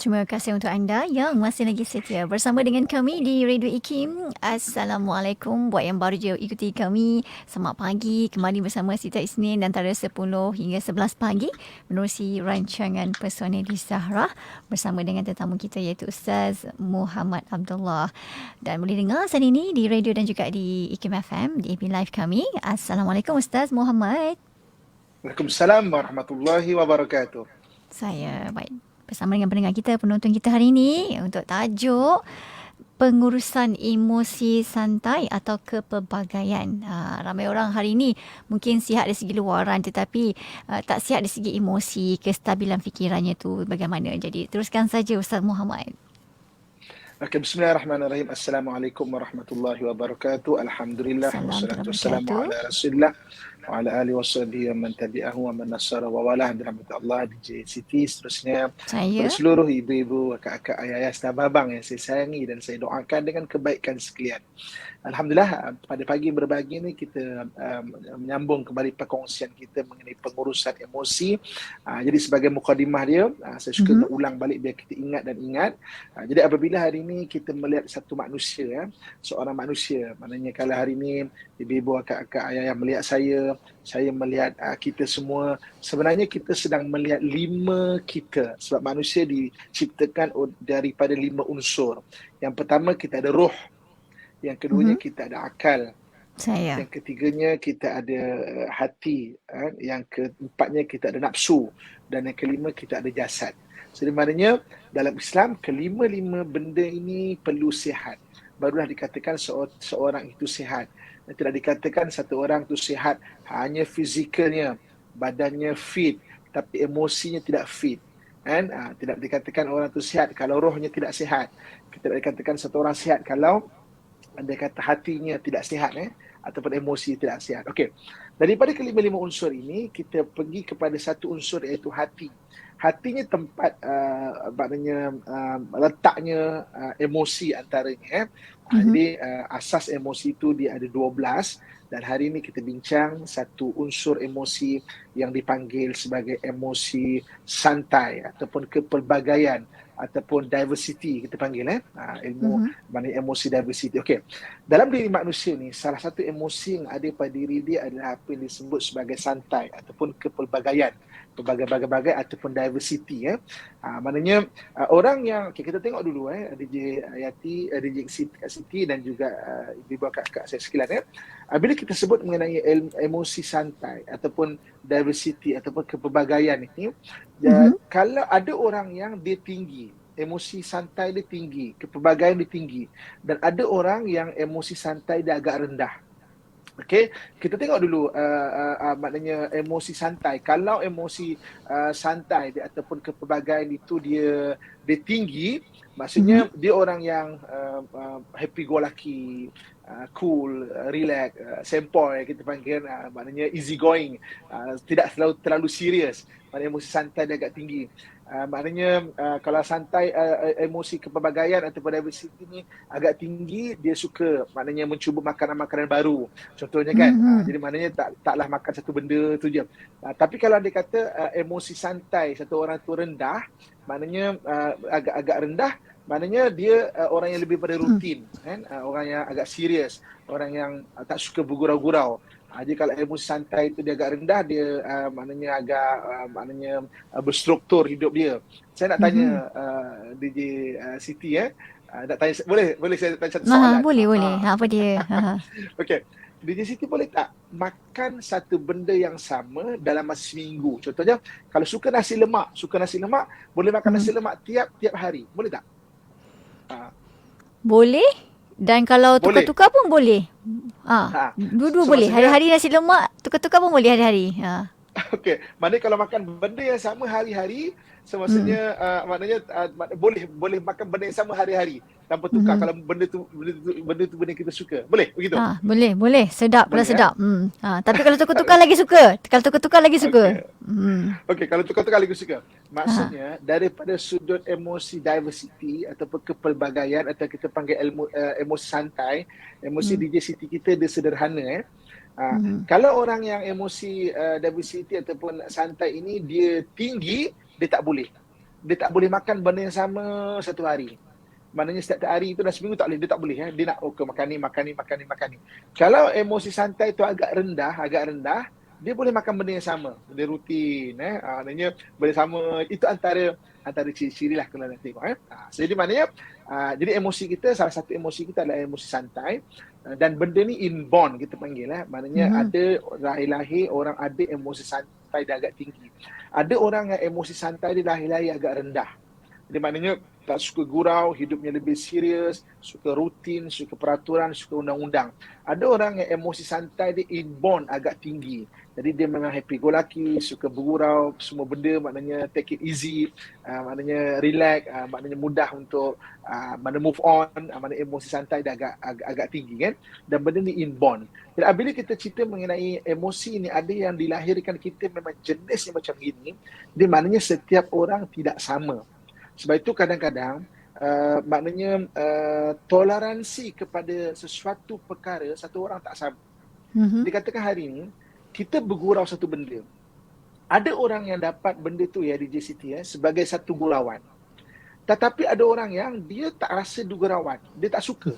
Terima kasih untuk anda yang masih lagi setia bersama dengan kami di Radio IKIM. Assalamualaikum buat yang baru je ikuti kami. Selamat pagi, kembali bersama Siti Isnin antara 10 hingga 11 pagi menerusi rancangan Pesona di Zahra bersama dengan tetamu kita iaitu Ustaz Muhammad Abdullah. Dan boleh dengar saat ini di radio dan juga di IKIM FM, di AP Live kami. Assalamualaikum Ustaz Muhammad. Waalaikumsalam warahmatullahi wabarakatuh. Saya baik bersama dengan pendengar kita, penonton kita hari ini untuk tajuk pengurusan emosi santai atau kepelbagaian. Ramai orang hari ini mungkin sihat dari segi luaran tetapi tak sihat dari segi emosi, kestabilan fikirannya tu bagaimana. Jadi teruskan saja Ustaz Muhammad. Okay, bismillahirrahmanirrahim. Assalamualaikum warahmatullahi wabarakatuh. Alhamdulillah wassalatu wassalamu ala Rasulillah wa ala alihi washabihi wa man tabi'ahu wa man nasara wa walah. Dirahmati Allah, DJ Siti, seterusnya kepada seluruh ibu-ibu, kakak-kakak, ayah-ayah, sahabat-abang yang saya sayangi dan saya doakan dengan kebaikan sekalian. Alhamdulillah, pada pagi berbagi ni kita menyambung kembali perkongsian kita mengenai pengurusan emosi. Jadi sebagai mukadimah dia, saya suka ulang balik biar kita ingat dan ingat. Jadi apabila hari ini kita melihat satu manusia, seorang manusia, maknanya kalau hari ini ibu-ibu, kakak-kakak, ayah melihat saya melihat kita semua, sebenarnya kita sedang melihat 5 kita. Sebab manusia diciptakan daripada 5 unsur. Yang pertama kita ada roh. Yang keduanya kita ada akal. Yang ketiganya kita ada hati. Yang keempatnya kita ada nafsu. Dan yang kelima kita ada jasad. Jadi maknanya dalam Islam kelima-lima benda ini perlu sihat. Barulah dikatakan seorang itu sihat. Dan tidak dikatakan satu orang itu sihat hanya fizikalnya, badannya fit, tapi emosinya tidak fit. Tidak dikatakan orang itu sihat kalau rohnya tidak sihat. Tidak dikatakan satu orang sihat kalau anda kata hatinya tidak sihat ataupun emosi tidak sihat. Okey. Daripada kelima-lima unsur ini kita pergi kepada satu unsur iaitu hati. Hatinya tempat maknanya letaknya emosi antaranya. Jadi asas emosi itu dia ada 12 dan hari ini kita bincang satu unsur emosi yang dipanggil sebagai emosi santai ataupun kepelbagaian ataupun diversity kita panggil ilmu maknanya emosi diversity. Okey. Dalam diri manusia ni salah satu emosi yang ada pada diri dia adalah apa yang disebut sebagai santai ataupun kepelbagaian, berbagai-bagai ataupun diversity maknanya orang yang kita tengok dulu DJ Ayati, DJ Siti dan juga ibu kakak saya sekalian bila kita sebut mengenai emosi santai ataupun diversity ataupun kepelbagaian ini kalau ada orang yang dia tinggi, emosi santai dia tinggi, kepelbagaian dia tinggi, dan ada orang yang emosi santai dia agak rendah. Okey, kita tengok dulu maknanya emosi santai. Kalau emosi santai dia, ataupun kepelbagaian itu dia tinggi, maksudnya dia orang yang happy go lucky, cool, relax, sempoi kita panggil, maknanya easy going, tidak terlalu serius. Maknanya emosi santai dia agak tinggi. Maknanya kalau santai emosi kepelbagaian ataupun diversity ni agak tinggi, dia suka maknanya mencuba makanan-makanan baru. Contohnya kan, jadi maknanya taklah makan satu benda tu je. Tapi kalau dia kata emosi santai satu orang tu rendah, maknanya agak-agak rendah, maknanya dia orang yang lebih pada rutin, orang yang agak serius, orang yang tak suka bergurau-gurau. Jadi kalau emosi santai itu dia agak rendah, dia maknanya agak maknanya berstruktur hidup dia. Saya nak tanya DJ Siti nak tanya, boleh saya tanya satu soalan? Boleh. Apa dia? Okey. DJ Siti boleh tak makan satu benda yang sama dalam masa seminggu? Contohnya kalau suka nasi lemak, boleh makan nasi lemak tiap hari. Boleh tak? Boleh. Dan kalau tukar-tukar pun boleh. Dua-dua boleh. Hari-hari nasi lemak, tukar-tukar pun boleh hari-hari. Okey, maknanya kalau makan benda yang sama hari-hari, maksudnya maknanya boleh makan benda yang sama hari-hari tanpa tukar kalau benda tu benda yang kita suka. Boleh begitu? Boleh. Sedap, boleh, sedap. Tapi kalau tukar-tukar lagi suka. Okey, kalau tukar-tukar lagi suka. Maksudnya daripada sudut emosi diversity ataupun kepelbagaian atau kita panggil emosi santai, emosi DJ Siti kita dia sederhana Kalau orang yang emosi diversity ataupun santai ini dia tinggi, dia tak boleh. dia tak boleh makan benda yang sama satu hari. Maknanya setiap hari itu dah seminggu tak boleh, dia tak boleh. Dia nak makan ni. Kalau emosi santai tu agak rendah, dia boleh makan benda yang sama. Dia rutin. Maknanya benda sama. Itu antara ciri-ciri lah kalau nak tengok. Jadi maknanya, jadi emosi kita, salah satu emosi kita adalah emosi santai. Dan benda ni inborn kita panggil. Maknanya ada lahir-lahir orang ada emosi santai dia agak tinggi. Ada orang yang emosi santai dia lahir-lahir agak rendah. Jadi maknanya tak suka gurau, hidupnya lebih serius, suka rutin, suka peraturan, suka undang-undang. Ada orang yang emosi santai dia inborn agak tinggi. Jadi dia memang happy go lucky, suka bergurau, semua benda maknanya take it easy, maknanya relax, maknanya mudah untuk mana move on, maknanya emosi santai dia agak tinggi kan. Dan benda ni inborn. Jadi bila kita cerita mengenai emosi ni, ada yang dilahirkan kita memang jenisnya macam ini, dia maknanya setiap orang tidak sama. Sebab itu kadang-kadang maknanya toleransi kepada sesuatu perkara satu orang tak sama. Dikatakan hari ini kita bergurau satu benda. Ada orang yang dapat benda tu ya di JCT sebagai satu gurauan. Tetapi ada orang yang dia tak rasa gurauan, dia tak suka.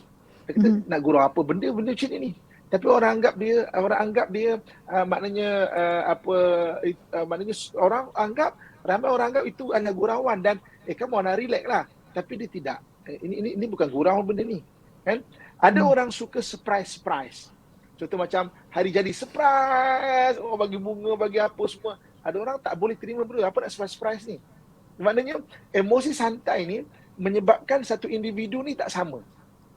Dia kata nak gurau apa benda macam ni. Tapi orang anggap dia maknanya maknanya ramai orang anggap itu adalah gurauan dan kamu nak relax lah. Tapi dia tidak. Ini bukan gurau benda ni. Kan? Ada orang suka surprise. Contoh macam hari jadi surprise, bagi bunga, bagi apa semua. Ada orang tak boleh terima benda. Apa nak surprise ni? Maknanya emosi santai ni menyebabkan satu individu ni tak sama.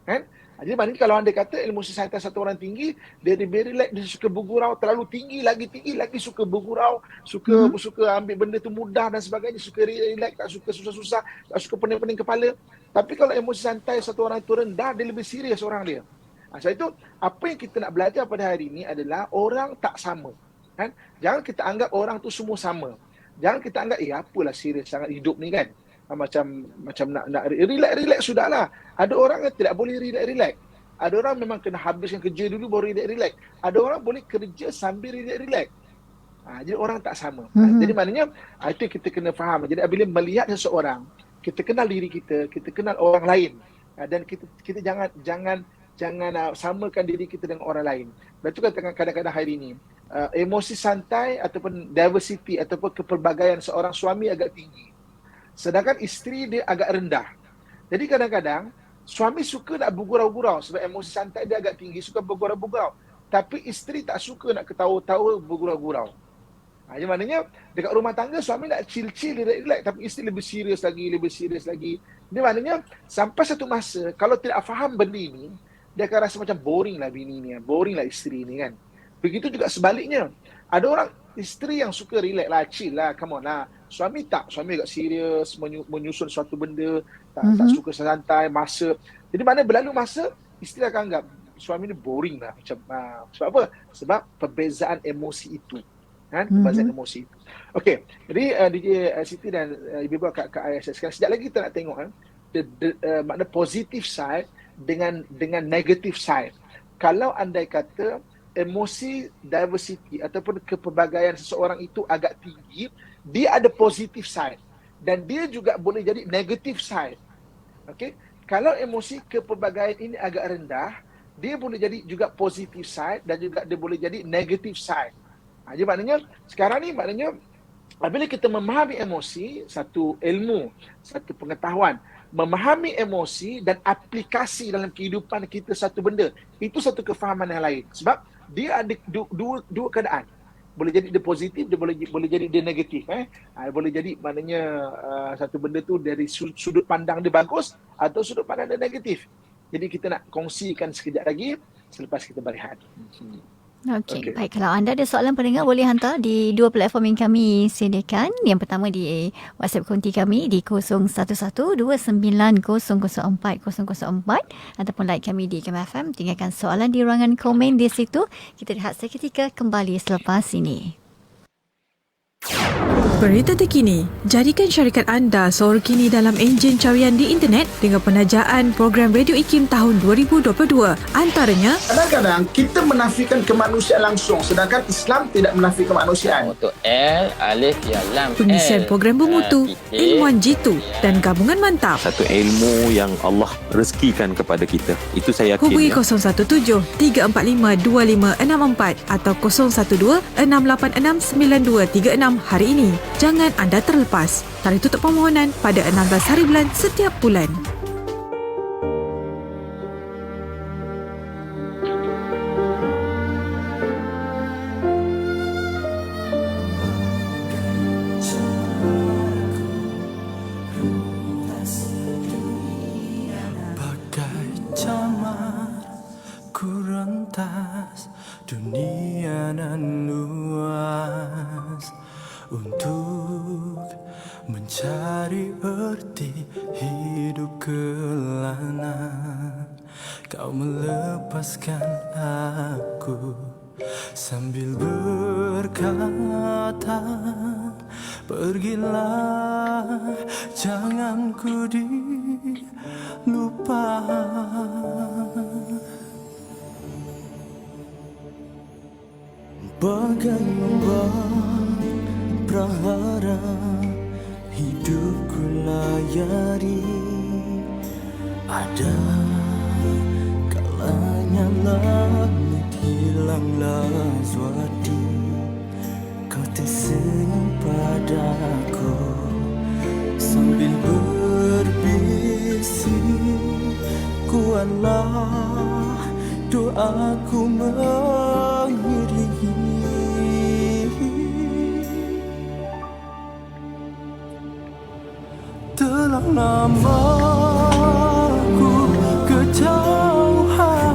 Kan? Jadi maknanya kalau anda kata emosi santai satu orang tinggi, dia lebih relax, dia suka bergurau, terlalu tinggi lagi suka bergurau, suka ambil benda tu mudah dan sebagainya, suka relax, tak suka susah-susah, tak suka pening-pening kepala. Tapi kalau emosi santai satu orang tu rendah, dia lebih serius orang dia. Sebab itu, apa yang kita nak belajar pada hari ini adalah orang tak sama. Kan? Jangan kita anggap orang tu semua sama. Jangan kita anggap, apalah serius sangat hidup ni kan. Macam nak relax sudahlah. Ada orang yang tidak boleh relax. Ada orang memang kena habiskan kerja dulu baru relax. Ada orang boleh kerja sambil relax. Jadi orang tak sama. Jadi maknanya itu kita kena faham. Jadi bila melihat seseorang, kita kenal diri kita kenal orang lain. Dan kita jangan samakan diri kita dengan orang lain. Betul kan kadang-kadang hari ini emosi santai ataupun diversity ataupun kepelbagaian seorang suami agak tinggi. Sedangkan isteri dia agak rendah. Jadi kadang-kadang suami suka nak bergurau-gurau sebab emosi santai dia agak tinggi, suka bergurau-gurau. Tapi isteri tak suka nak ketawa-tawa bergurau-gurau. Jadi maknanya dekat rumah tangga suami nak chill-chill, relax, tapi isteri lebih serius lagi. Jadi maknanya sampai satu masa kalau tidak faham benda ini, dia akan rasa macam boring lah bini ni, boring lah isteri ni kan. Begitu juga sebaliknya. Ada orang isteri yang suka relax lah, chill lah, come on lah. Suami agak serius, menyusun suatu benda, tak suka santai, masa. Jadi mana berlalu masa, isteri akan anggap suami ni boring lah. Macam, sebab apa? Sebab perbezaan emosi itu. Kan? Perbezaan emosi itu. Okey, jadi DJ Siti dan Ibu Kak Aisyah sekarang, sekejap lagi kita nak tengok makna positive side dengan negative side. Kalau andai kata emosi diversity ataupun kepelbagaian seseorang itu agak tinggi, dia ada positive side dan dia juga boleh jadi negative side. Okey, kalau emosi kepelbagaian ini agak rendah, dia boleh jadi juga positive side dan juga dia boleh jadi negative side. Jadi maknanya sekarang ni maknanya bila kita memahami emosi, satu ilmu, satu pengetahuan, memahami emosi dan aplikasi dalam kehidupan kita satu benda, itu satu kefahaman yang lain. Sebab dia ada dua keadaan. Boleh jadi dia positif, dia boleh jadi dia negatif. Boleh jadi maknanya satu benda tu dari sudut pandang dia bagus atau sudut pandang dia negatif. Jadi kita nak kongsikan sekejap lagi selepas kita berehat. Okey, baik. Kalau anda ada soalan pendengar, boleh hantar di dua platform yang kami sediakan. Yang pertama di WhatsApp konti kami di 0112900404 ataupun like kami di Kem FM. Tinggalkan soalan di ruangan komen di situ. Kita rehat seketika, kembali selepas ini. Berita terkini, jadikan syarikat anda seorang kini dalam enjin carian di internet dengan penajaan program Radio IKIM tahun 2022. Antaranya, kadang-kadang kita menafikan kemanusiaan langsung sedangkan Islam tidak menafikan kemanusiaan. Untuk L, alif, ya, lam. pengisian program bermutu, ilmuwan jitu dan gabungan mantap. Satu ilmu yang Allah rezekikan kepada kita. Itu saya yakin. Hubungi 017-345-2564 atau 012-686-9236 hari ini. Jangan anda terlepas. Tarikh tutup permohonan pada 16 hari bulan setiap bulan. Bagai camar ku rentas dunia nan luas untuk mencari erti hidup kelana. Kau melepaskan aku sambil berkata, pergilah, jangan ku dilupa. Bagai ombak prahara hidupku layari, ada kalanya langit hilanglah suadi. Kau tersenyum padaku sambil berbisik, kuatlah doaku mengiringi. Telah lama ku kejauhan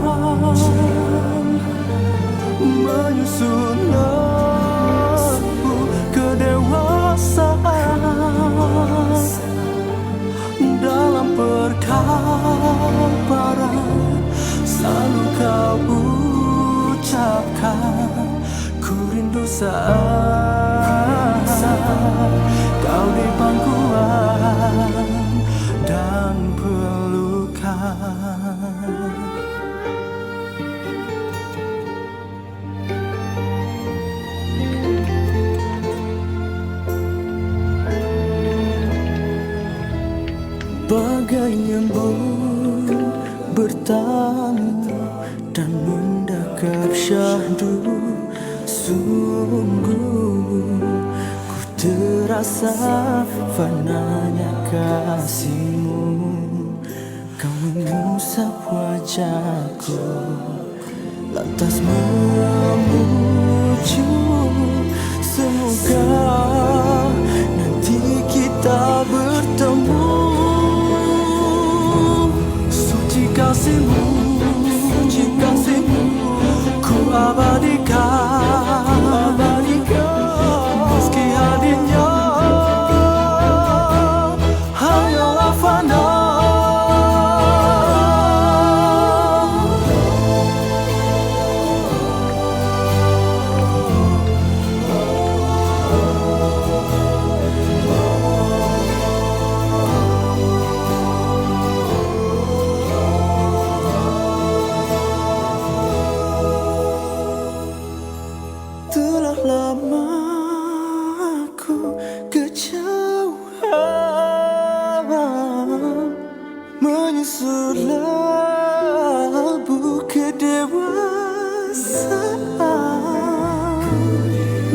menyusun aku kedewasaan. Dalam perkabaran selalu kau ucapkan, ku rindu saat kau di pangkuan dan pelukan. Bagai embun bertamu dan mendekap syahdu, sungguh ku terasa fananya kasihmu. Kau mengusap wajahku lantas memuju, semoga nanti kita bertemu. Suci kasihmu, suci kasihmu, ku abadikan, meski hadirnya hanyalah fana. Telah lama aku kejauhan menyusur labu kedewasaan.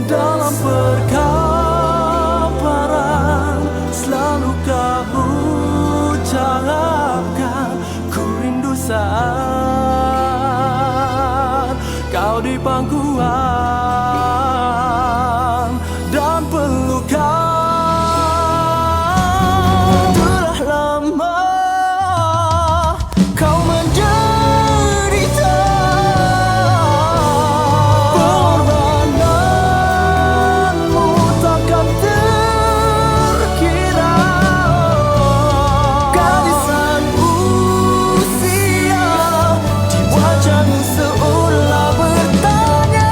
Dalam perkabaran selalu kau ucapkan, ku rindu saat kau di pangkuan dan pelukan. Telah lama kau menderita, pengorbananmu takkan terkira. Gadisan usia di wajahmu seolah bertanya,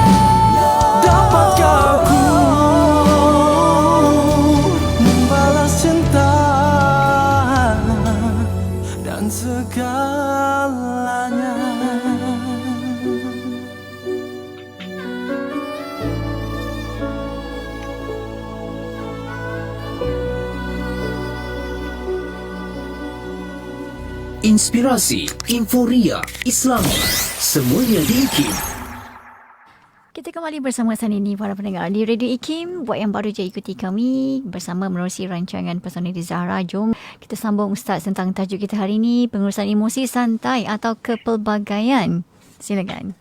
inspirasi, inforia, Islami, semuanya di IKIM. Kita kembali bersama Sanini para pendengar di Radio IKIM. Buat yang baru je ikuti kami bersama menerusi rancangan Personality Zahra. Jom kita sambung Ustaz tentang tajuk kita hari ini, pengurusan emosi santai atau kepelbagaian. Silakan.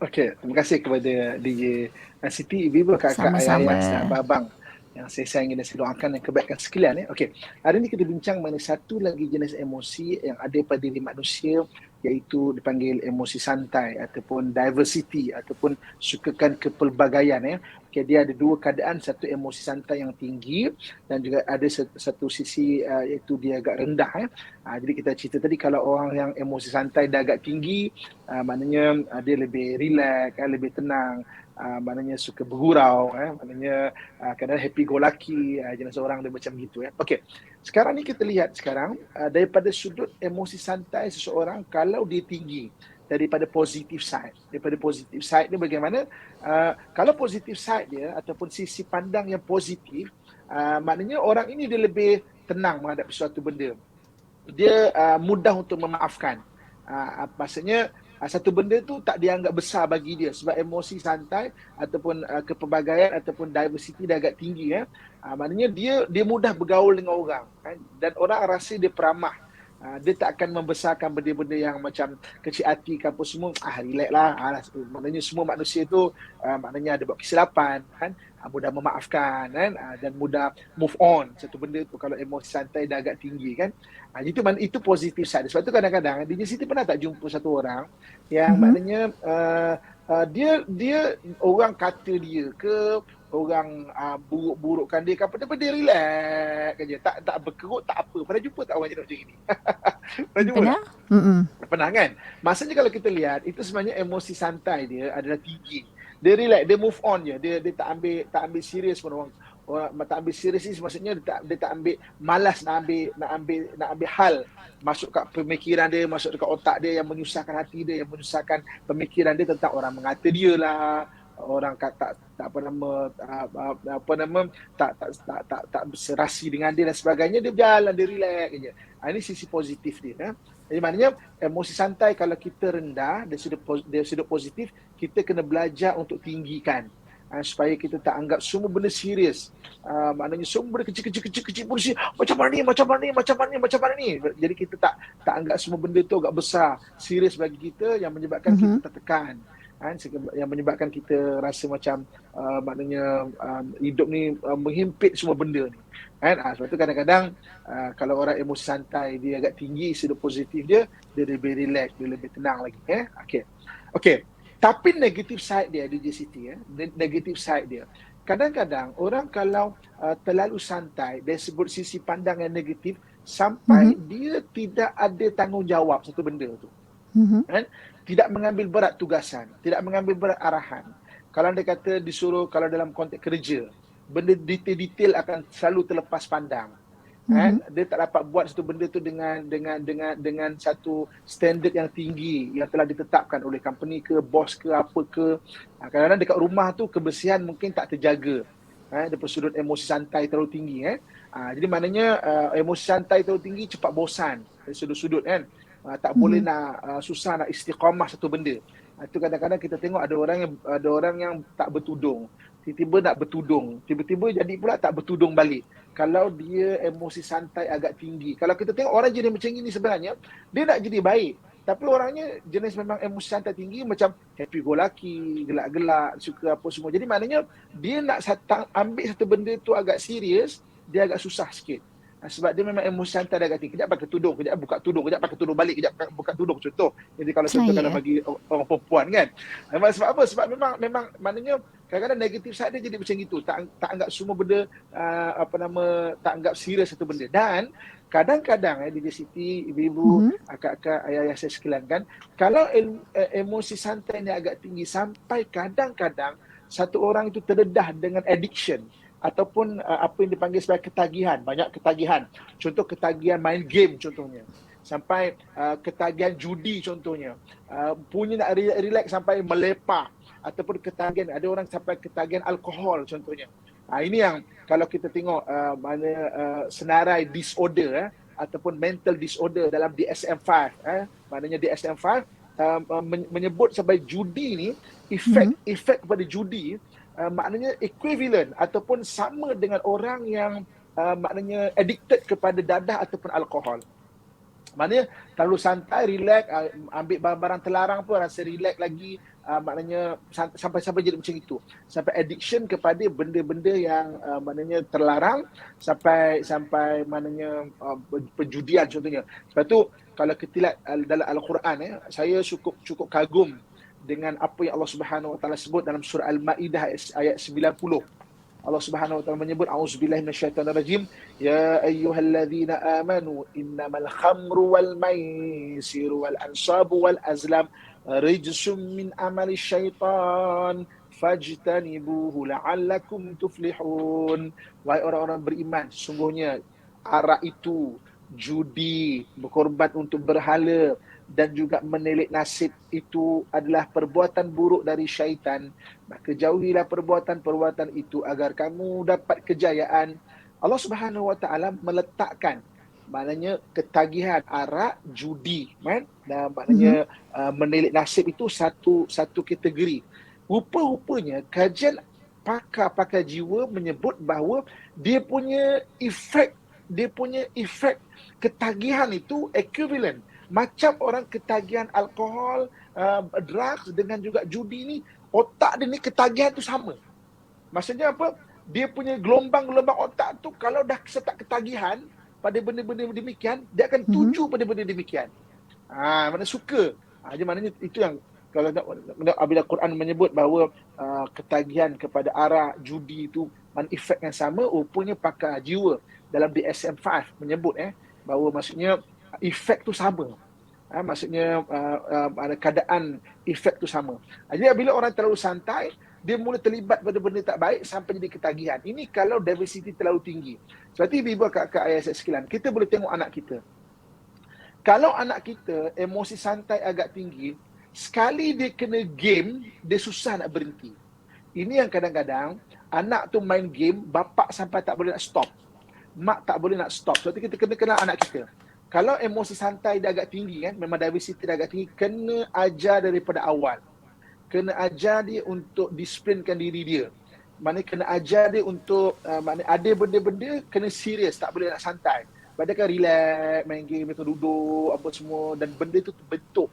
Okey, terima kasih kepada DJ Siti, ibu-ibu, kakak, ayah, abang yang saya sayangi dan saya doakan yang kebaikan sekalian. Okey, hari ini kita bincang mengenai satu lagi jenis emosi yang ada pada diri manusia, iaitu dipanggil emosi santai ataupun diversity ataupun sukakan kepelbagaian. Okay, dia ada dua keadaan, satu emosi santai yang tinggi dan juga ada satu sisi iaitu dia agak rendah. Jadi kita cerita tadi, kalau orang yang emosi santai dia agak tinggi, maknanya dia lebih relax, lebih tenang, maknanya suka bergurau, maknanya kadang happy go lucky, jenis orang dia macam gitu. Okey, sekarang ni kita lihat sekarang daripada sudut emosi santai seseorang, kalau dia tinggi daripada positive side. Daripada positive side dia bagaimana? Kalau positive side dia ataupun sisi pandang yang positif, maknanya orang ini dia lebih tenang menghadapi suatu benda. Dia mudah untuk memaafkan. Maksudnya satu benda tu tak dianggap besar bagi dia sebab emosi santai ataupun kepelbagaian ataupun diversity dia agak tinggi. Maknanya dia mudah bergaul dengan orang, dan orang rasa dia peramah. Dia tak akan membesarkan benda-benda yang macam kecil hati ke apa semua. Relax lah. Maknanya semua manusia tu maknanya ada buat kesilapan, mudah memaafkan, dan mudah move on satu benda tu kalau emosi santai dah agak tinggi, kan. Itu positif side. Sebab tu kadang-kadang DJ Siti pernah tak jumpa satu orang yang maknanya dia orang kata dia ke orang buruk-burukkan dia ke apa, tapi dia relax aja, tak berkerut, tak apa. Pernah jumpa tak orang macam ini? Pernah jumpa? Pernah? Pernah, kan? Maksudnya kalau kita lihat, itu sebenarnya emosi santai dia adalah tinggi. Dia relax, dia move on je. Dia tak ambil serius pun orang tak ambil serius ni, maksudnya dia tak ambil malas nak ambil hal masuk kat pemikiran dia, masuk dekat otak dia yang menyusahkan hati dia, yang menyusahkan pemikiran dia tentang orang mengata dia lah, orang tak berserasi dengan dia dan sebagainya. Dia berjalan, dia relax aja. Ini sisi positif dia. Jadi maknanya emosi santai kalau kita rendah dari sudut positif, kita kena belajar untuk tinggikan, supaya kita tak anggap semua benda serius. Maknanya semua benda kecil pun macam mana ni. Jadi kita tak anggap semua benda tu agak besar, serius bagi kita, yang menyebabkan kita tertekan. Yang menyebabkan kita rasa macam maknanya hidup ni menghimpit semua benda ni. Sebab tu kadang-kadang kalau orang emosi santai dia agak tinggi, sudut positif dia lebih relax, dia lebih tenang lagi. Okey. Tapi negatif side dia, DJ Siti, negatif side dia, kadang-kadang orang kalau terlalu santai dari sebut sisi pandang yang negatif, sampai dia tidak ada tanggungjawab satu benda tu. Tidak mengambil berat tugasan, tidak mengambil berat arahan. Kalau dia kata disuruh, kalau dalam konteks kerja, benda detail-detail akan selalu terlepas pandang. Dia tak dapat buat satu benda tu dengan satu standard yang tinggi yang telah ditetapkan oleh company ke, bos ke, apa ke. Kadang-kadang dekat rumah tu kebersihan mungkin tak terjaga. Daripada sudut emosi santai terlalu tinggi. Jadi maknanya emosi santai terlalu tinggi, cepat bosan dari sudut-sudut, kan. Tak boleh susah nak istiqamah satu benda. Itu kadang-kadang kita tengok ada orang yang tak bertudung, tiba-tiba nak bertudung, tiba-tiba jadi pula tak bertudung balik. Kalau dia emosi santai agak tinggi, kalau kita tengok orang jenis macam ini, sebenarnya dia nak jadi baik, tapi orangnya jenis memang emosi santai tinggi, macam happy go lucky, gelak-gelak, suka apa semua. Jadi maknanya dia nak ambil satu benda tu agak serius, dia agak susah sikit. Sebab dia memang emosi santai dah ganti. Kejap pakai tudung, kejap buka tudung, kejap pakai tudung balik, kejap buka tudung, contoh. Jadi kalau contoh kalau bagi orang perempuan, kan. Sebab apa? Sebab memang maknanya kadang-kadang negatif side dia jadi macam itu. Tak anggap semua benda tak anggap serius satu benda. Dan kadang-kadang DJ Siti, ibu-ibu, akak-akak, ayah-ayah saya sekalian, kan, kalau emosi santai ni agak tinggi, sampai kadang-kadang satu orang itu terdedah dengan addiction ataupun apa yang dipanggil sebagai ketagihan, banyak ketagihan. Contoh ketagihan main game contohnya. Sampai ketagihan judi contohnya. Punya nak relax sampai melepak, ataupun ketagihan, ada orang sampai ketagihan alkohol contohnya. Ini yang kalau kita tengok senarai disorder, ataupun mental disorder dalam DSM-5. Maknanya DSM-5 menyebut sampai judi ni, efek kepada judi, maknanya equivalent ataupun sama dengan orang yang maknanya addicted kepada dadah ataupun alkohol. Maknanya terlalu santai, relax, ambil barang-barang terlarang pun rasa relax lagi, maknanya sampai jadi macam itu. Sampai addiction kepada benda-benda yang maknanya terlarang, sampai maknanya penjudian contohnya. Sebab tu kalau kita lihat dalam Al-Quran, saya cukup kagum dengan apa yang Allah Subhanahu Wa Taala sebut dalam surah Al-Maidah ayat 90. Allah Subhanahu Wa Taala menyebut, a'udzubillahi minasyaitonirrajim, ya ayyuhalladzina amanu innamal khamru wal maisiru wal ansabu wal azlam rijsum min amali syaitan fajtanibuhu la'allakum tuflihun. Wahai orang-orang beriman, sungguhnya arak itu, judi, berkorban untuk berhala dan juga menelik nasib itu adalah perbuatan buruk dari syaitan. Maka jauhilah perbuatan-perbuatan itu agar kamu dapat kejayaan. Allah Subhanahu Wa Taala meletakkan maknanya ketagihan arak, judi, kan? Dan maknanya menelik nasib itu satu kategori. Rupa-rupanya kajian pakar jiwa menyebut bahawa dia punya efek ketagihan itu equivalent. Macam orang ketagihan alkohol, drugs dengan juga judi ni, otak dia ni ketagihan tu sama. Maksudnya apa? Dia punya gelombang-gelombang otak tu kalau dah setak ketagihan pada benda-benda demikian, dia akan tuju pada benda demikian. Mana suka. Jadi maknanya itu yang kalau apabila Quran menyebut bahawa ketagihan kepada arak, judi itu efek yang sama, rupanya pakar jiwa dalam DSM-5 menyebut bahawa maksudnya efek tu sama. Maksudnya keadaan efek tu sama. Jadi bila orang terlalu santai, dia mula terlibat pada benda tak baik sampai jadi ketagihan. Ini kalau diversity terlalu tinggi. Seperti ibu kakak ayah saya sekalian, kita boleh tengok anak kita. Kalau anak kita emosi santai agak tinggi, sekali dia kena game, dia susah nak berhenti. Ini yang kadang-kadang anak tu main game, bapak sampai tak boleh nak stop. Mak tak boleh nak stop. Sebab tu kita kena kenal anak kita. Kalau emosi santai dia agak tinggi kan, memang diversity dia agak tinggi, kena ajar daripada awal. Kena ajar dia untuk disiplinkan diri dia. Maknanya kena ajar dia untuk, maknanya ada benda-benda kena serius, tak boleh nak santai. Padahal kan relax, main game, mereka duduk, apa semua, dan benda tu terbentuk.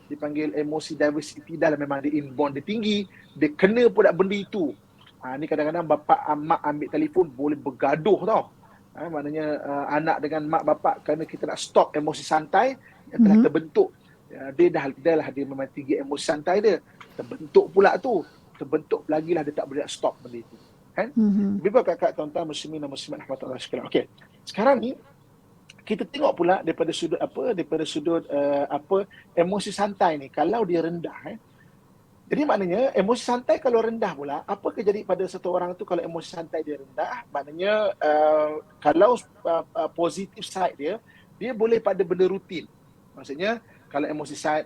Dipanggil emosi diversity dah lah, memang dia inborn, dia tinggi, dia kena pula benda itu. Ni kadang-kadang bapak, mak ambil telefon boleh bergaduh tau. Maknanya anak dengan mak bapak, kerana kita nak stop emosi santai yang telah terbentuk. Dia dah dia memang tinggi emosi santai dia. Terbentuk pula tu. Terbentuk lagi lah dia tak boleh nak stop benda itu. Kan? Biar kakak tuan-tuan muslimin dan muslimat rahmatullah sekalian. Okey. Sekarang ni kita tengok pula daripada sudut emosi santai ni kalau dia rendah. Jadi maknanya emosi santai kalau rendah pula, apa kejadian pada satu orang tu kalau emosi santai dia rendah? Maknanya kalau positif side dia boleh pada benda rutin. Maksudnya kalau emosi side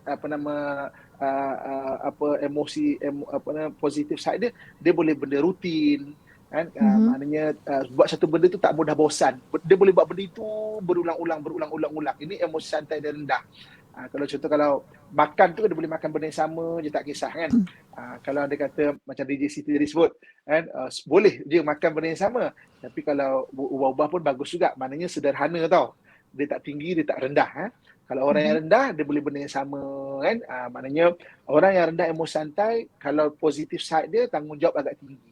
positif side dia boleh benda rutin. Kan? Maknanya buat satu benda tu tak mudah bosan. Dia boleh buat benda itu berulang-ulang. Ini emosi santai dia rendah. Kalau contoh kalau makan tu dia boleh makan benda yang sama je, tak kisah kan. Kalau dia kata macam DJ Siti tadi sebut kan, boleh dia makan benda yang sama, tapi kalau ubah-ubah pun bagus juga. Maknanya sederhana tau, dia tak tinggi, dia tak rendah. Kalau orang yang rendah dia boleh benda yang sama kan. Maknanya orang yang rendah emosi santai, kalau positif side dia tanggungjawab agak tinggi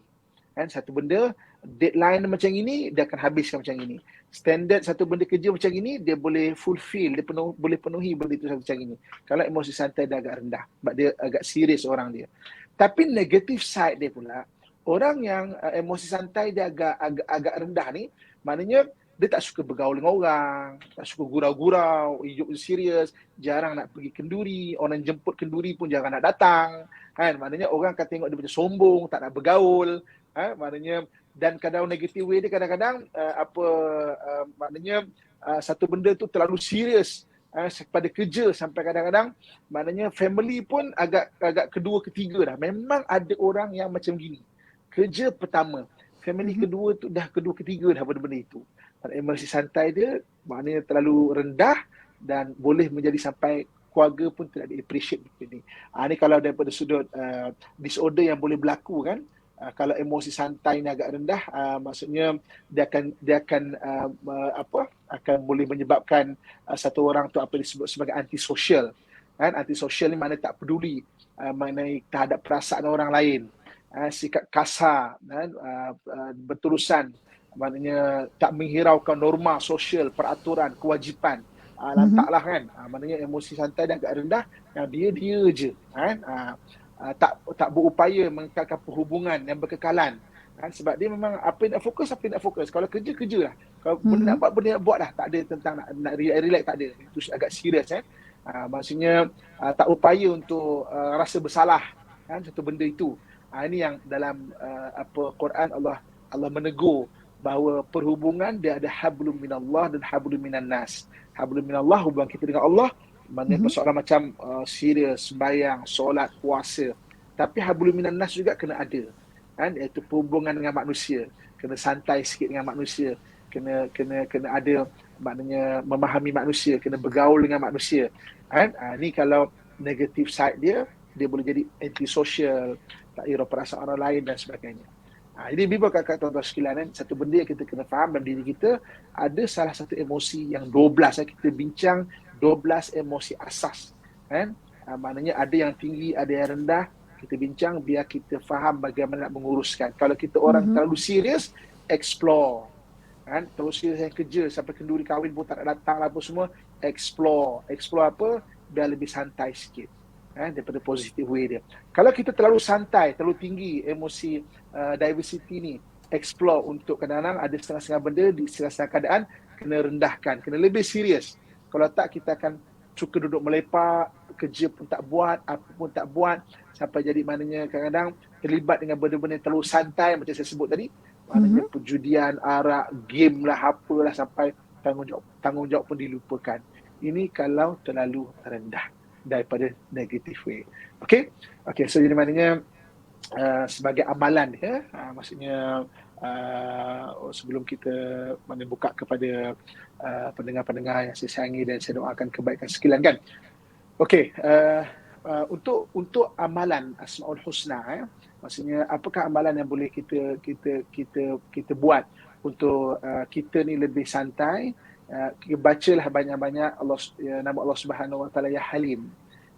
kan. Satu benda deadline macam ini, dia akan habiskan macam ini. Standard satu benda kerja macam ini, dia boleh fulfill, dia boleh penuhi benda itu macam ini. Kalau emosi santai dia agak rendah, sebab dia agak serius orang dia. Tapi negative side dia pula, orang yang emosi santai dia agak rendah ni, maknanya dia tak suka bergaul dengan orang, tak suka gurau-gurau, hidup serius, jarang nak pergi kenduri, orang jemput kenduri pun jarang nak datang. Kan? Maknanya orang akan tengok dia macam sombong, tak nak bergaul. Maknanya, dan kadang negative way dia kadang-kadang maknanya satu benda tu terlalu serius pada kerja, sampai kadang-kadang maknanya family pun agak kedua ketiga dah. Memang ada orang yang macam gini. Kerja pertama, family kedua tu dah kedua ketiga dah pada benda itu. Dan emosi santai dia maknanya terlalu rendah dan boleh menjadi sampai keluarga pun tidak di-appreciate ini. Ini kalau daripada sudut disorder yang boleh berlaku kan. Kalau emosi santai ni agak rendah, maksudnya dia akan boleh menyebabkan satu orang tu apa disebut sebagai antisocial. Kan? Antisocial ni maknanya tak peduli mengenai terhadap perasaan orang lain. Sikap kasar, kan? Berterusan, maknanya tak menghiraukan norma sosial, peraturan, kewajipan. Lantaklah kan. Maknanya emosi santai dia agak rendah, yang dia je. Kan? Tak berupaya mengekalkan perhubungan yang berkekalan. Kan? Sebab dia memang apa yang nak fokus. Kalau kerja lah. Kalau benda nak buat, benda nak buat lah. Tak ada tentang nak relax, tak ada. Itu agak serius. Maksudnya tak upaya untuk rasa bersalah kan, satu benda itu. Ini yang dalam Quran Allah menegur bahawa perhubungan dia ada hablum minallah dan hablum minan nas. Hablum minallah hubungan kita dengan Allah, maknanya persoalan macam serius, sembahyang, solat, puasa. Tapi hablum minan nas juga kena ada. Kan, iaitu perhubungan dengan manusia, kena santai sikit dengan manusia, kena ada, maknanya memahami manusia, kena bergaul dengan manusia. Kan? Ni kalau negative side dia boleh jadi antisocial, tak kira perasaan orang lain dan sebagainya. Jadi Biba kakak tuan-tuan sekalian, kan, satu benda yang kita kena faham dalam diri kita, ada salah satu emosi yang 12, kita bincang 12 emosi asas. Kan? Maknanya ada yang tinggi, ada yang rendah, kita bincang biar kita faham bagaimana nak menguruskan. Kalau kita orang terlalu serius, explore. Kan? Terus serius yang kerja sampai kenduri kahwin pun tak datang lah apa semua, explore apa, biar lebih santai sikit. Daripada positive way dia. Kalau kita terlalu santai, terlalu tinggi emosi diversity ni, explore untuk kadang-kadang ada setengah-setengah benda di setengah-setengah keadaan kena rendahkan, kena lebih serius. Kalau tak, kita akan suka duduk melepak, kerja pun tak buat, apa pun tak buat, sampai jadi maknanya kadang-kadang terlibat dengan benda-benda yang terlalu santai macam saya sebut tadi, maknanya perjudian, arak, game lah, apalah, sampai tanggungjawab pun dilupakan. Ini kalau terlalu rendah daripada negative way. Okay, so jadi maknanya sebagai amalan ya, maksudnya sebelum kita buka kepada pendengar-pendengar yang saya sayangi dan saya doakan kebaikan sekalian kan. Okay, untuk amalan Asmaul Husna, maksudnya apakah amalan yang boleh kita buat untuk kita ni lebih santai? Bacalah banyak-banyak nama Allah Subhanahu Wa Taala, ya Halim,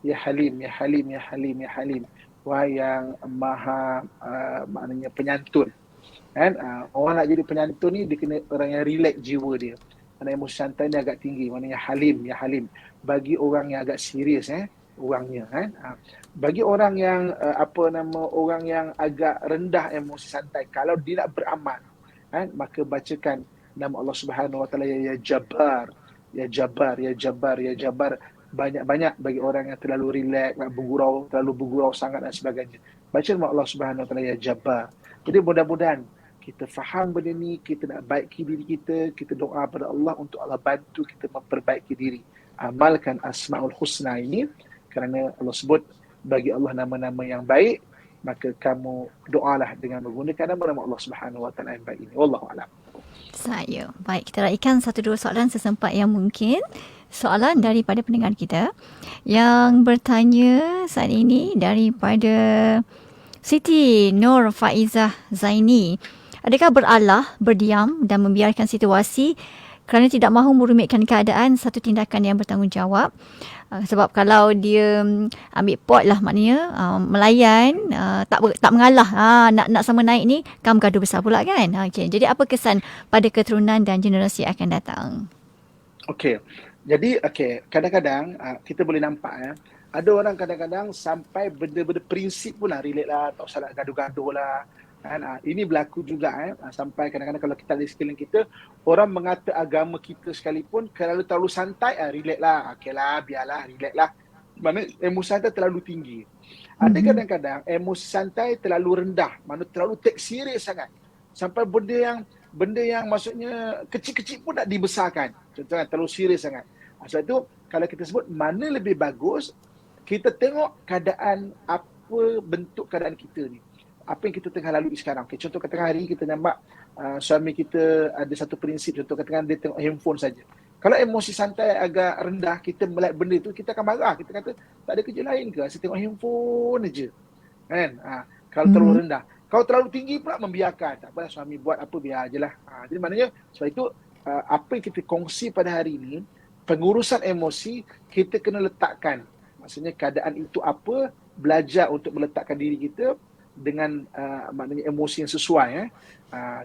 ya Halim, ya Halim, ya Halim, ya Halim. Wahai yang maha maknanya penyantun. Kan? Orang nak jadi penyantun ni dia kena orang yang relax jiwa dia. Maknanya emosi santai ni agak tinggi. Maknanya Halim, ya Halim. Bagi orang yang agak serius orangnya kan. Bagi orang yang orang yang agak rendah emosi santai, kalau dia nak beramal kan, maka bacakan nama Allah Subhanahu Wa Taala, ya Jabbar, ya Jabbar, ya Jabbar, ya Jabbar. Banyak-banyak bagi orang yang terlalu relax, terlalu bergurau sangat dan sebagainya. Baca nama Allah Subhanahu Wa Taala, ya Jabbar. Jadi mudah-mudahan kita faham benda ni, kita nak baiki diri kita doa pada Allah untuk Allah bantu kita memperbaiki diri. Amalkan Asmaul Husna ini, kerana Allah sebut bagi Allah nama-nama yang baik, maka kamu doalah dengan menggunakan nama-nama Allah Subhanahu Wa Taala yang baik ini. Wallahu a'lam. Saya. Baik, kita raikan 1-2 soalan sesempat yang mungkin. Soalan daripada pendengar kita yang bertanya saat ini daripada Siti Nur Faizah Zaini. Adakah beralah, berdiam dan membiarkan situasi kerana tidak mahu merumitkan keadaan satu tindakan yang bertanggungjawab? Sebab kalau dia ambil pot lah, maknanya melayan, tak mengalah, nak sama naik ni, kamu gaduh besar pula kan. Okay. Jadi apa kesan pada keturunan dan generasi akan datang? Okey. Jadi kadang-kadang kita boleh nampak ada orang kadang-kadang sampai benda-benda prinsip pun lah relate lah, tak usah nak gaduh-gaduh lah. Kan? Ini berlaku juga sampai kadang-kadang kalau kita lihat sekeliling kita, orang mengata agama kita sekalipun kalau terlalu santai, relax lah, okey lah, biarlah, relax lah. Maksudnya emosi santai terlalu tinggi. Ada kadang-kadang emosi santai terlalu rendah, maksudnya terlalu take serious sangat. Sampai benda yang maksudnya kecil-kecil pun nak dibesarkan. Contohnya terlalu serius sangat. Sebab itu kalau kita sebut mana lebih bagus, kita tengok keadaan, apa bentuk keadaan kita ni. apa yang kita tengah lalui sekarang. Okay, contoh katakan hari kita nampak suami kita ada satu prinsip, contoh katakan dia tengok handphone saja. Kalau emosi santai agak rendah, kita melihat benda itu, kita akan marah. Kita kata, tak ada kerja lain ke? Saya tengok handphone aja. Kan? Kalau terlalu rendah. Kalau terlalu tinggi pula, membiarkan. Tak apalah suami buat apa, biar je lah. Jadi maknanya, sebab itu, apa yang kita kongsi pada hari ini, pengurusan emosi, kita kena letakkan. Maksudnya keadaan itu apa, belajar untuk meletakkan diri kita dengan maknanya emosi yang sesuai.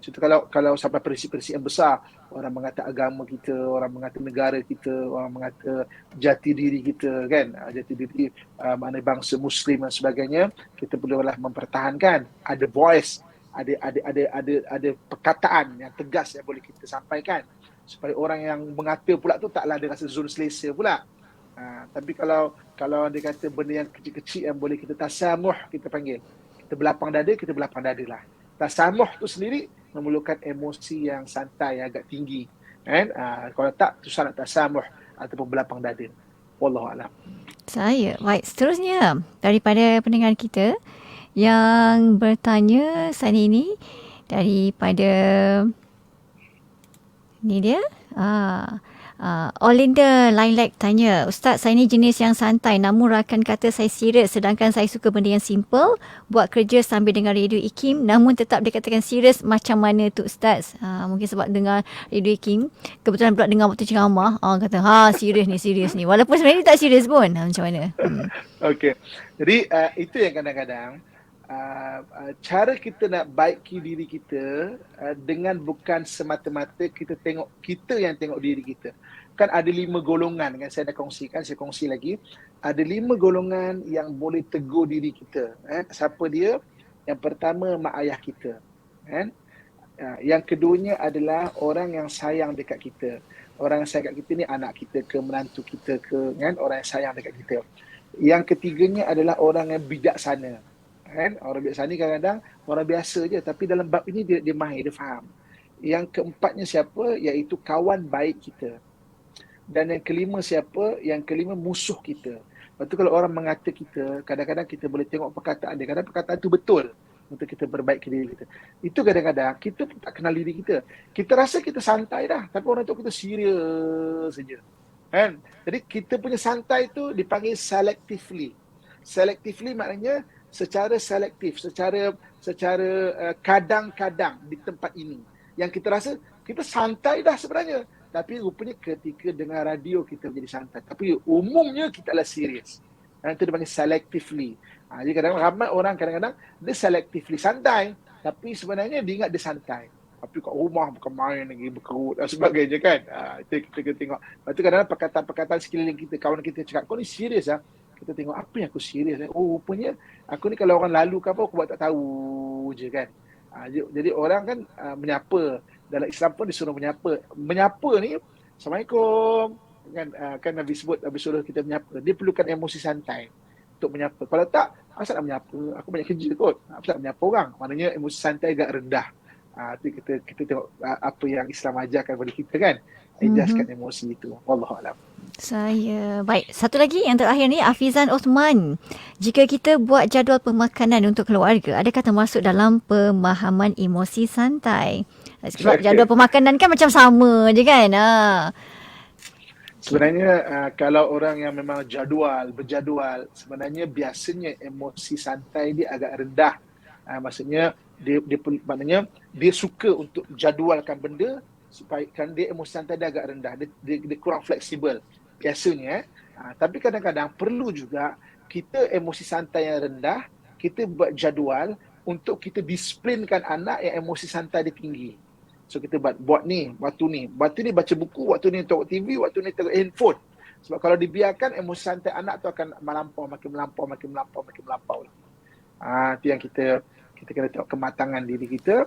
Contoh kalau sampai prinsip-prinsip yang besar, orang mengata agama kita, orang mengata negara kita, orang mengata jati diri kita, kan, jati diri maknanya bangsa Muslim dan sebagainya, kita perlulah mempertahankan ada voice, ada perkataan yang tegas yang boleh kita sampaikan supaya orang yang mengata pula tu taklah ada rasa zon selesa pula. Tapi kalau dia kata benda yang kecil-kecil yang boleh kita tasamuh, kita panggil, kita belapang dada lah. Tasamuh tu sendiri memerlukan emosi yang santai, agak tinggi, kan? Kalau tak, susah nak tasamuh ataupun belapang dada. Wallahualam. Baik, seterusnya daripada pendengar kita yang bertanya saat ini, daripada ni dia, Olinda Lilac tanya, Ustaz, saya ni jenis yang santai namun rakan kata saya serius, sedangkan saya suka benda yang simple, buat kerja sambil dengar radio IKIM namun tetap dikatakan serius. Macam mana tu Ustaz? Mungkin sebab dengar radio IKIM, kebetulan pula dengar waktu ceramah, kata serius ni, walaupun sebenarnya tak serius pun. Macam mana? Okey. Jadi itu yang kadang-kadang cara kita nak baiki diri kita dengan bukan semata-mata kita tengok, kita yang tengok diri kita. Kan ada 5 golongan, kan saya dah kongsikan, saya kongsi lagi. Ada 5 golongan yang boleh tegur diri kita. Siapa dia? Yang pertama, mak ayah kita. Kan? Yang keduanya adalah orang yang sayang dekat kita. Orang yang sayang dekat kita ni anak kita ke, menantu kita ke, kan? Orang yang sayang dekat kita. Yang ketiganya adalah orang yang bijaksana. Kan? Orang bijaksana ni kadang-kadang orang biasa je, tapi dalam bab ini dia mahir, dia faham. Yang keempatnya siapa? Iaitu kawan baik kita. Dan yang kelima siapa? Yang kelima musuh kita. Lepas tu kalau orang mengata kita, kadang-kadang kita boleh tengok perkataan dia. Kadang perkataan tu betul untuk kita perbaiki diri kita. Itu kadang-kadang kita tak kenal diri kita. Kita rasa kita santai dah, tapi orang tu kita serius saja. Kan? Jadi kita punya santai tu dipanggil selectively. Selectively maknanya secara selektif, secara kadang-kadang di tempat ini. Yang kita rasa kita santai dah sebenarnya. Tapi rupanya ketika dengar radio kita menjadi santai. Tapi umumnya kita adalah serius. Itu dipanggil selectively. Jadi kadang-kadang ramai orang kadang-kadang dia selectively santai. Tapi sebenarnya dia ingat dia santai. Tapi kat rumah bukan main lagi, berkerut dan sebagainya kan. Itu kita tengok. Lepas tu kadang-kadang perkataan-perkataan sekeliling kita, kawan kita cakap, kau ni serius lah. Kita tengok apa yang aku serius. Rupanya aku ni kalau orang lalu ke apa, aku buat tak tahu je kan. Jadi orang kan menyapa. Dalam Islam pun disuruh menyapa. Menyapa ni, Assalamualaikum. Kan Nabi sebut, Nabi suruh kita menyapa. Dia perlukan emosi santai untuk menyapa. Kalau tak, asal nak menyapa? Aku banyak kerja kot. Asal nak menyapa orang? Maknanya emosi santai agak rendah. Itu kita tengok apa yang Islam ajarkan kepada kita kan. Ejaskan emosi itu. Wallahualam. Baik, satu lagi yang terakhir ni, Afizan Osman. Jika kita buat jadual pemakanan untuk keluarga, adakah termasuk dalam pemahaman emosi santai? Sebab jadual pemakanan kan macam sama je kan. Sebenarnya kalau orang yang memang berjadual, sebenarnya biasanya emosi santai dia agak rendah. Maksudnya maknanya dia suka untuk jadualkan benda supaya kan dia emosi santai dia agak rendah. Dia kurang fleksibel biasanya. Tapi kadang-kadang perlu juga kita emosi santai yang rendah, kita buat jadual untuk kita disiplinkan anak yang emosi santai dia tinggi. So kita buat ni, waktu ni baca buku, waktu ni tengok TV, waktu ni tengok handphone. Sebab kalau dibiarkan emosi santai anak tu akan makin melampau. Itu yang kita kena tengok kematangan diri kita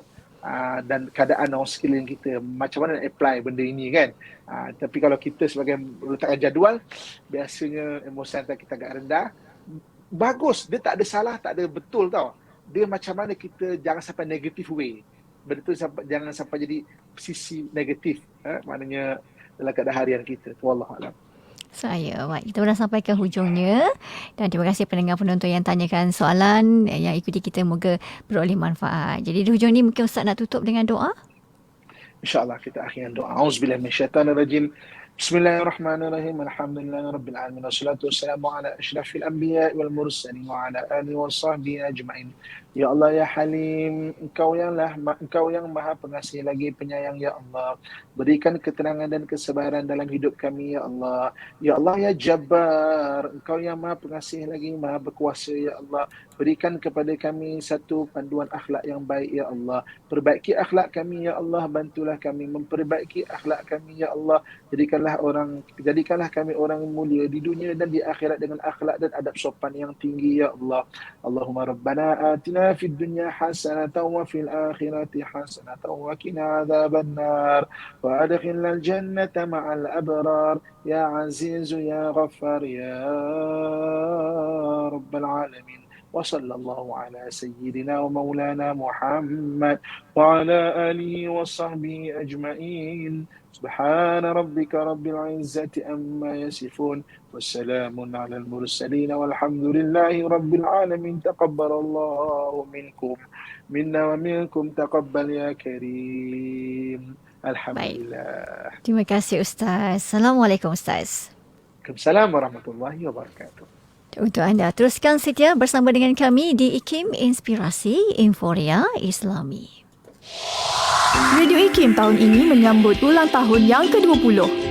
dan keadaan orang sekeliling kita. Macam mana nak apply benda ini kan. Tapi kalau kita sebagai letakkan jadual, biasanya emosi santai kita agak rendah. Bagus, dia tak ada salah, tak ada betul tau. Dia macam mana kita jangan sampai negative way. Benda tu jangan sampai jadi sisi negatif. Maknanya dalam keadaan harian kita. Wallahualam. Baik, kita dah sampai ke hujungnya dan terima kasih pendengar-penonton yang tanyakan soalan yang ikuti kita, moga beroleh manfaat. Jadi di hujung ni mungkin Ustaz nak tutup dengan doa. InsyaAllah kita akhirnya doa. Auzubillahi minasyaitanirrajim. Bismillahirrahmanirrahim. Alhamdulillahirabbil alamin. Wassalatu wassalamu ala asyrafil anbiya wal mursalin wa ala alihi washabbihi ajmain. Ya Allah ya Halim, Engkau yang Maha Pengasih lagi Penyayang ya Allah. Berikan ketenangan dan kesabaran dalam hidup kami ya Allah. Ya Allah ya Jabbar, Engkau yang Maha Pengasih lagi Maha Berkuasa ya Allah. Berikan kepada kami satu panduan akhlak yang baik ya Allah. Perbaiki akhlak kami ya Allah, bantulah kami memperbaiki akhlak kami ya Allah. Jadikanlah kami orang mulia di dunia dan di akhirat dengan akhlak dan adab sopan yang tinggi ya Allah. Allahumma rabbana atina fid dunya hasanatan wa fil akhirati hasanatan wa qina adzabannar wa adkhilnal jannata ma'al abrar ya azizu ya ghaffar ya rabbal alamin. وصلى الله على سيدنا ومولانا محمد وعلى آله وصحبه أجمعين. سبحان ربك رب العزة أما يصفون والسلام على المرسلين والحمد لله رب العالمين. تقبل الله منا ومنكم تقبل يا كريم. Alhamdulillah. Terima kasih Ustaz. Assalamualaikum Ustaz. Waalaikumsalam warahmatullahi wabarakatuh. Untuk anda teruskan setia bersama dengan kami di IKIM Inspirasi Inforia Islami. Radio IKIM tahun ini menyambut ulang tahun yang ke-20.